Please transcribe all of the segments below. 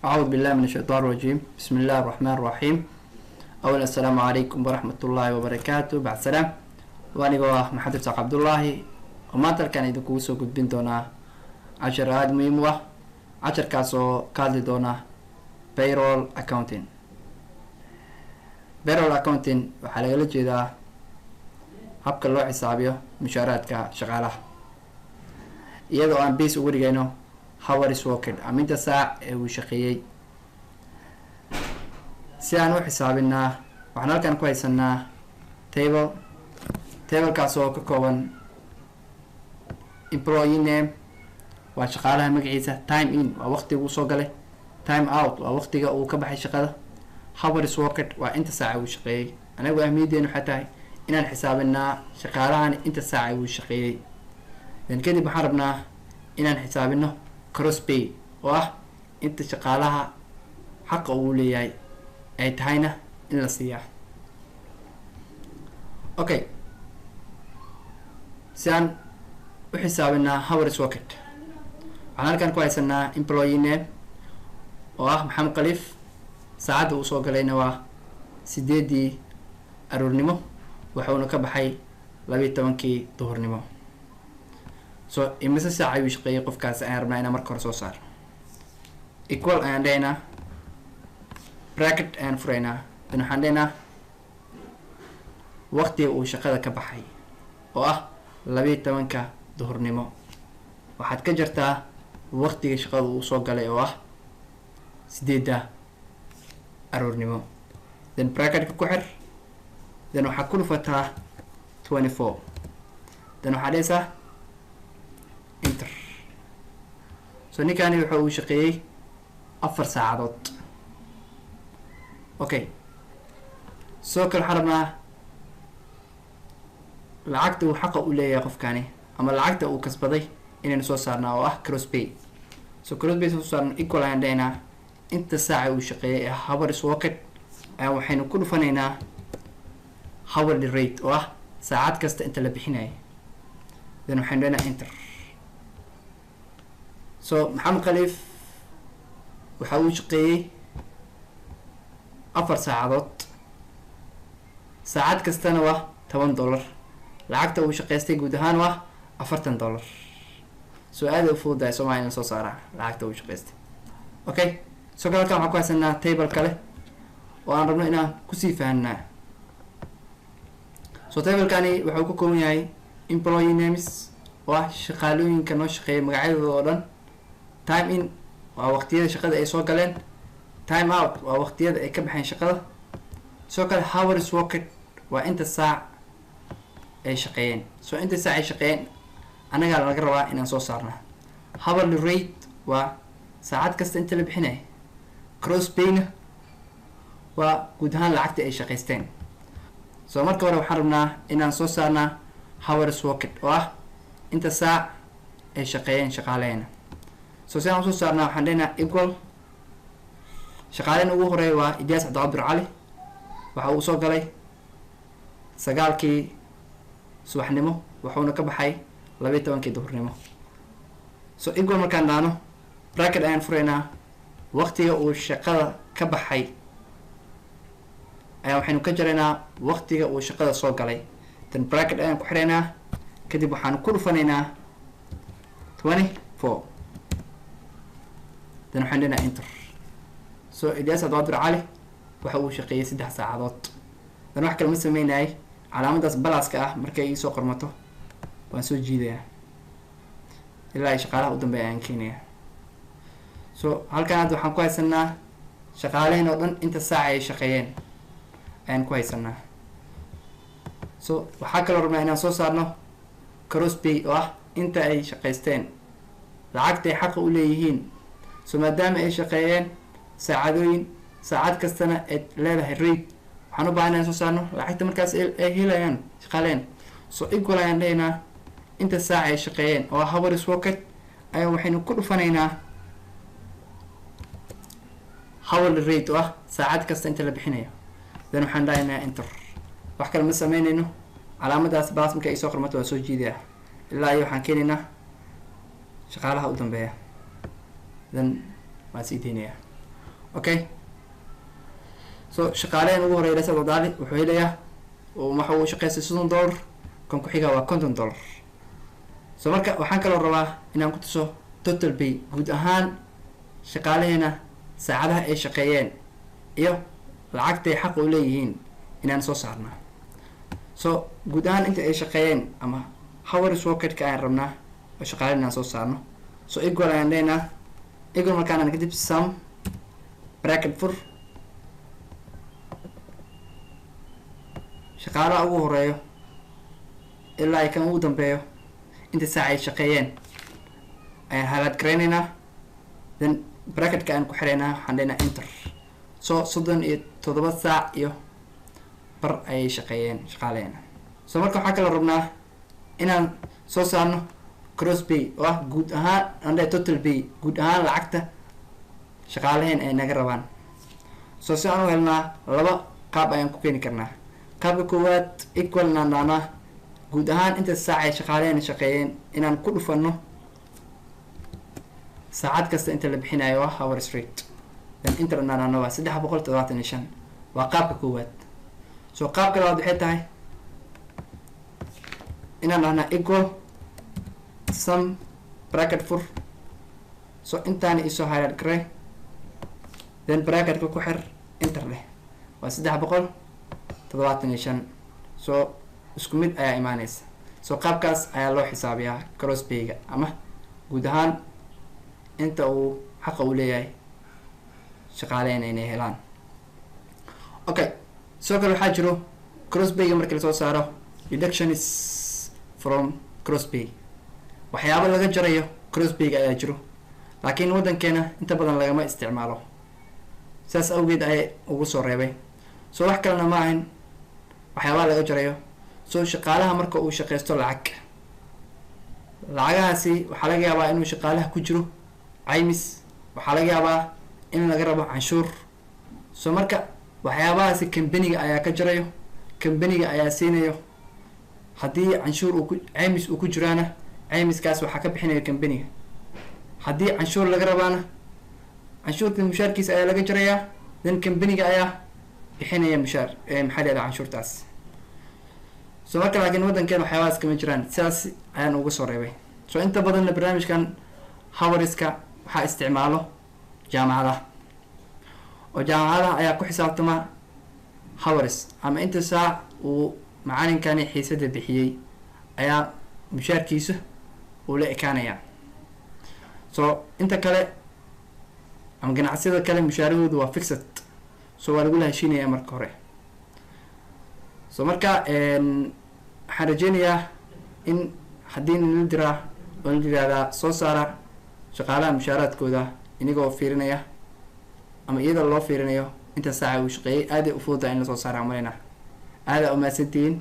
أعوذ بالله من الشيطان الرجيم. بسم الله الرحمن الرحيم. أولا السلام عليكم ورحمة الله وبركاته. بعد سلام وأنا محمد ساق عبد الله وما تركان إذا كوسو قد بنتونا عشر هاد مهمة عشر كاسو كادي دونا payroll accounting. payroll accounting waxaa lagala jeedaa habka loo xisaabiyo mushaaraadka shaqaalaha iyadoo aan base ugu dhigayno hours worked ama inta saac ee uu shaqeeyay. si aan u xisaabinaa waxaan halkan ku haysanaa tablekaas oo ka kooban employee name waa shaqaalaha magaciisa, time in waa waqtiga uu soo galay, time out waa waqtiga uu ka baxay shaqada, hours worked waa inta saac uu shaqeeyay. anagu ahmiyaddeenu waxay tahay inaan xisaabinaa shaqaalahan inta saac uu shaqeeyay. kadib waxaan rabnaa inaan xisaabino cross pay oo ah inta shaqaalaha xaqa uu leeyahay ay tahayna in la siiyaa. okay, si aan u xisaabinaa hours worked waxaan halkan ku haysanaa employee name oo ah maxamed khaliif, saacadda uu soo galayna waa 8 aroornimo, wuxuuna ka baxay 12 duhurnimo. so imise saac ayuu shaqeeyay qofkaas ayaan rabnaa inaan marka hore soo saaro. equal ayaan dhahaynaa, bracket ayaan furaynaa, dan waxaan dhahaynaa waqtiga uu shaqada ka baxay oo ah 12 duhurnimo waxaad ka jartaa waqtiga shaqada uu soo galay oo ah 8 aroornimo, then bracketka ku xir, then waxaad ku dhufataa 24, then waxaad dhahaysaa enter. so ninkani wuxuu uu shaqeeyay 4 saacadood. okay, soo kale waxaan rabnaa lacagta uu xaqa u leeyahay qofkani ama lacagta uu kasbaday inaynu soo saarnaa oo ah cross pay. so cross pay soo saarno equal ayaan dhahaynaa inta saaca uu shaqeeyay ee hours worked ayaan waxaynu ku dhufanaynaa hourly rate oo ah saacad kasta inta la bixinaya, then waxaynu dhahaynaa enter. so maxamed khaliif waxa uu shaqeeyay 4 saacadood, saacad kastana waa $10, lacagta uu shaqeystay guud ahaan waa $40. so aad u fududahay Soomaaliya soo saaraa lacagta uu shaqeystay. okay, so halkan waxaan ku haysanaa table kale oo aan rabno inaan kusii fahanaa. so tablekani wuxuu ka kooban yahay employee names oo ah shaqaalooyinka noo shaqeeya magacyadooda oo dhan, time in waa waqtiyada shaqada ay soo galeen, time out waa waqtiyada ay ka baxeen shaqada, soo kale hours worked waa inta saac ay shaqeeyeen. so inta saac ay shaqeeyeen anagaa laga rabaa inaan soo saarna. hourly rate waa saacad kasta inta la bixinaya, cross payna waa guud ahaan lacagta ay shaqeysteen. so marka hore waxaan rabnaa inaan soo saarnaa hours worked oo ah inta saac ay shaqeeyeen shaqaaleena. so si aan usoo saarnaa waxaan dhahaynaa equal, shaqaaleena ugu horeeya waa Ijaas Cabdi Cali, waxa uu soo galay 9 subaxnimo, wuxuuna ka baxay 12 duhurnimo. so equal markaan dhahno bracket ayaan furaynaa, waqtiga uu shaqada ka baxay ayaa waxaynu ka jaraynaa waqtiga uu shaqada soo galay, then bracket ayaan ku xiraynaa, kadib waxaan ku dhufanaynaa 24, then waxaan dhahaynaa enter. so Ijaas Cabdi Cali waxa uu shaqeeyay 3 saacadood, dan wax kale ma sameynayay, calaamadaas balaaska ah markay ii soo qormato waan soo jiidayaa ilaa ay shaqaalaha u dambeeya ayaan keenayaa. so halkan hadda waxaan ku haysanaa shaqaalehen oo dhan inta saac ay shaqeeyeen ayaan ku haysanaa. so waxaa kaloo rabnaa inaan soo saarno cross pay oo ah inta ay shaqeysteen, lacagta ay xaqa u leeyihiin. so maadaama ay shaqeeyeen saacadooyin, saacad kastana ay leedahay rate, waxaan u baahan inaan soo saarno lacagta markaas ay helayaan shaqaaleen. so equal ayaan dhahaynaa inta saac ay shaqeeyeen oo ah hours worked ayaa waxaynu ku dhufanaynaa hourly rate oo ah saacad kasta inta la bixinayo, then waxaan dhahaynaa enter. wax kale ma sameynayno, calaamadaas baas marka ay soo qormato waa soo jiidayaa ilaa iyo waxaan keenaynaa shaqaalaha u dambeeya, then waan sii deynayaa. okay. So shaqaalahan ugu horeeya Saad Adaali wuxuu helayaa waxa uu shaqeystay $60, kan ku xiga waa $50. So marka waxaan kaloo rabaa inaan ku tuso total pay guud ahaan shaqaalaheena saacadaha ay shaqeeyeen iyo lacagtay xaq u leeyihiin inaan soo saarno. So guud ahaan inta ay shaqeeyeen ama hours worked ka aan rabnaa oo shaqaalaheena inaan soo saarno. So equal ayaan leenahay, equal markaan kadib sum bracket for shaqaalaha ugu horeeyo ilaa ay kan ugu dambeeyo inta saac ay shaqeeyeen ayaan highlight gareynaynaa, then bracketka aan ku xireynaa waxaan leenahay enter. So 37 saac iyo bar ayay shaqeeyeen shaqaalaheena. So marka waxaa kaloo rabnaa inaan soo saarno cross pay oo ah guud ahaan total pay guud ahaan lacagta shaqaalaheen ay naga rabaan. So si aan u helnaa laba qaab ayaan ku keeni karnaa. qaabka koowaad equal naanaa guud ahaan inta saac ay shaqaalaheen shaqeeyeen inaan ku dhufano saacad kasta inta la bixinayo waa hours rate, then inta naanaa waa 375 waa qaabka koowaad. So qaabka labaad waxay tahay inaan dhahnaa equal sum bracket for, so intaan isoo highlight garey, then bracketka ku xir enter leh waa 375. So isku mid ayaa imaanaysa. So qaabkaas ayaa loo xisaabiyaa cross pay-ga ama guud ahaan inta uu xaqa u leeyahay shaqaaleena inay helaan. Okay, sidoo kale waxaa jiro cross pay-ga markii lasoo saaro deductions from cross pay, waxyaabo laga jarayo cross pay-ga ayaa jiro, laakiin waddankeena inta badan lagama isticmaalo, saas awgeed ayay ugu soo reebay. So wax kalena ma ahayn waxyaabaa laga jarayo. So shaqaalaha marka uu shaqeysto lacagahaasi waxaa laga yaabaa inuu shaqaalaha ku jiro caymis, waxaa laga yaabaa in laga rabo canshuur. So marka waxyaabahaasi kambaniga ayaa ka jarayo, kambaniga ayaa siinayo. haddii canshuur caymis uu ku jiraana caymiskaas waxaa ka bixinayo kambaniga. haddii canshuur laga rabaana canshuurka mushaarkiisa ayaa laga jarayaa, then kambaniga ayaa bixinaya mushaar maxaa leedahay canshuurtaas. So marka laakiin waddankeena waxyaabahaas kama jiraan, sidaas ayaan uga soo reebay. So inta badanna barnaamijkan hourska waxaa isticmaalo jaamacadaha, oo jaamacadaha ayaa ku xisaabtama hours ama inta saac uu macalinkani xiisada bixiyey ayaa mushaarkiisa uu la ekaanaya. So inta kale ama ganacsiyada kale mushaarahoodu waa fixed, so waa lagu la heshiinaya marka hore. So marka waxaan rajeynayaa in haddii nala diraa oo la yiraahdaa soo saara shaqaalaha mushaaraadkooda inagoo fiirinaya ama iyada loo fiirinayo inta saaca uu shaqeeyay, aad ay u fududahay in lasoo saara malayna. aada u mahadsantihiin.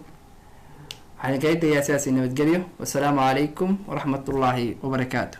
waxaan kaga tegayaa sidaas nabadgelyo. wassalaamu calaykum waraxmatullaahi wabarakaatu.